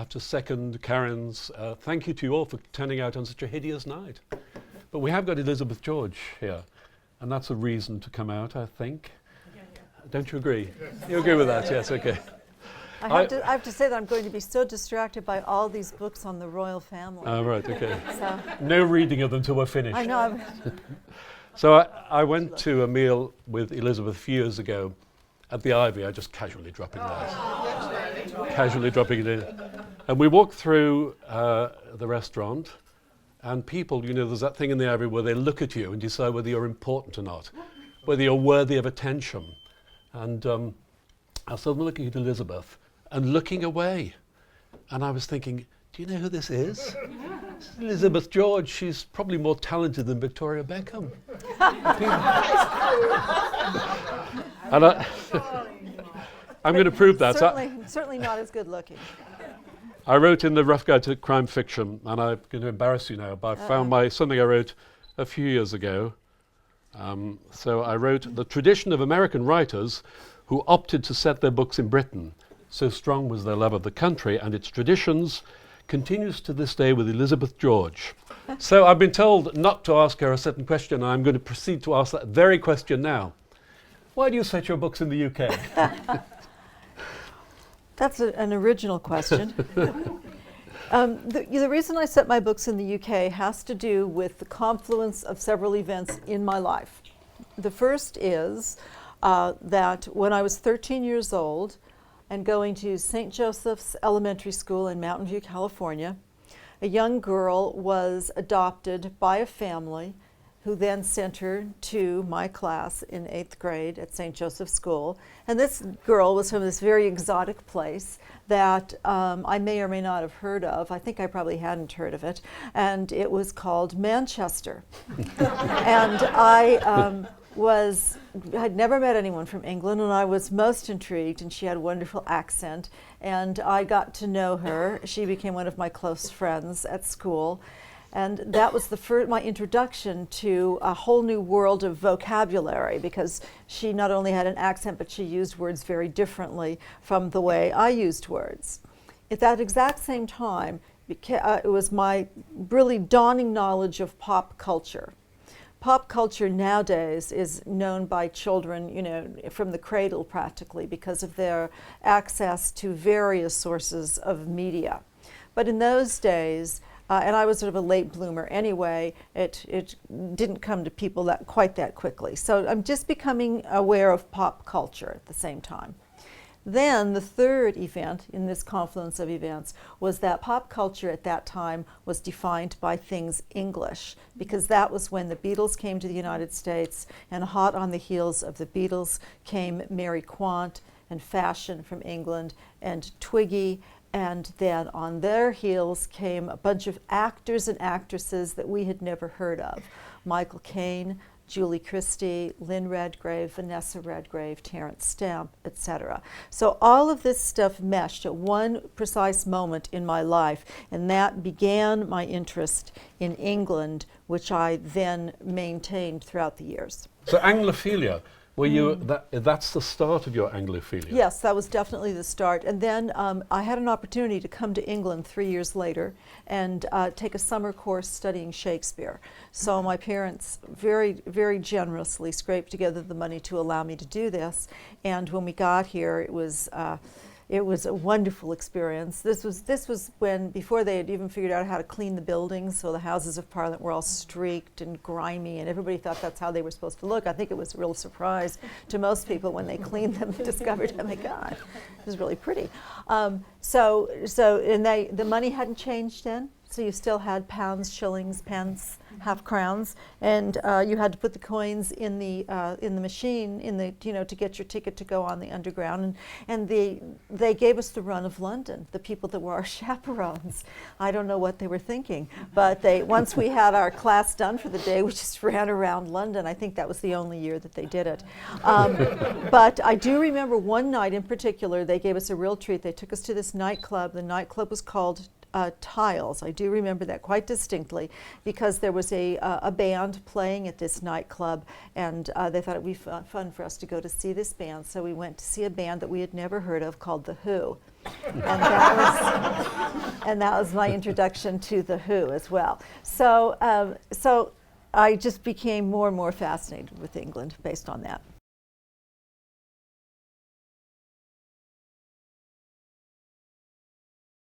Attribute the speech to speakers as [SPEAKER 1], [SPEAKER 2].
[SPEAKER 1] have to second Karen's thank you to you all for turning out on such a hideous night. But we have got Elizabeth George here, and that's a reason to come out, I think. Don't you agree? You agree with that? Yes, okay.
[SPEAKER 2] I have to say that I'm going to be so distracted by all these books on the royal family.
[SPEAKER 1] Right, okay.
[SPEAKER 2] So
[SPEAKER 1] No reading of them till we're finished.
[SPEAKER 2] I know.
[SPEAKER 1] So I went to a meal with Elizabeth a few years ago at the Ivy. I just casually dropping that. Casually dropping it in. And we walked through the restaurant, and people, you know, there's that thing in the Ivy where they look at you and decide whether you're important or not, whether you're worthy of attention. And I saw them looking at Elizabeth and looking away. And I was thinking, do you know who this is? This is Elizabeth George. She's probably more talented than Victoria Beckham. And I'm going to prove that.
[SPEAKER 2] Certainly not as good looking.
[SPEAKER 1] I wrote in the Rough Guide to Crime Fiction, and I'm going to embarrass you now, but I found something I wrote a few years ago. So I wrote, the tradition of American writers who opted to set their books in Britain, so strong was their love of the country and its traditions, continues to this day with Elizabeth George. So I've been told not to ask her a certain question, and I'm going to proceed to ask that very question now. Why do you set your books in the UK?
[SPEAKER 2] That's an original question. The reason I set my books in the UK has to do with the confluence of several events in my life. The first is that when I was 13 years old and going to St. Joseph's Elementary School in Mountain View, California, a young girl was adopted by a family who then sent her to my class in 8th grade at St. Joseph's School. And this girl was from this very exotic place that I may or may not have heard of. I think I probably hadn't heard of it. And it was called Manchester. And I had never met anyone from England, and I was most intrigued, and she had a wonderful accent. And I got to know her. She became one of my close friends at school. And that was my introduction to a whole new world of vocabulary, because she not only had an accent, but she used words very differently from the way I used words. At that exact same time, it was my really dawning knowledge of pop culture. Pop culture nowadays is known by children, you know, from the cradle practically, because of their access to various sources of media. But in those days, and I was sort of a late bloomer anyway, it didn't come to people quite that quickly. So I'm just becoming aware of pop culture at the same time. Then the third event in this confluence of events was that pop culture at that time was defined by things English, because that was when the Beatles came to the United States, and hot on the heels of the Beatles came Mary Quant and fashion from England and Twiggy. And then on their heels came a bunch of actors and actresses that we had never heard of. Michael Caine, Julie Christie, Lynn Redgrave, Vanessa Redgrave, Terence Stamp, etc. So all of this stuff meshed at one precise moment in my life, and that began my interest in England, which I then maintained throughout the years.
[SPEAKER 1] So Anglophilia, that's the start of your Anglophilia?
[SPEAKER 2] Yes, that was definitely the start. And then I had an opportunity to come to England 3 years later and take a summer course studying Shakespeare. So my parents very, very generously scraped together the money to allow me to do this. And when we got here, it was a wonderful experience. This was when, before they had even figured out how to clean the buildings, so the Houses of Parliament were all streaked and grimy, and everybody thought that's how they were supposed to look. I think it was a real surprise to most people when they cleaned them and discovered, oh my God, it was really pretty. And the money hadn't changed then, so you still had pounds, shillings, pence, half crowns, and you had to put the coins in the machine to get your ticket to go on the underground, and they gave us the run of London, the people that were our chaperones. I don't know what they were thinking, but once we had our class done for the day, we just ran around London. I think that was the only year that they did it. But I do remember one night in particular, they gave us a real treat. They took us to this nightclub. The nightclub was called Tiles. I do remember that quite distinctly, because there was a band playing at this nightclub, and they thought it would be fun for us to go to see this band. So we went to see a band that we had never heard of called The Who. and that was my introduction to the Who as well. So I just became more and more fascinated with England based on that.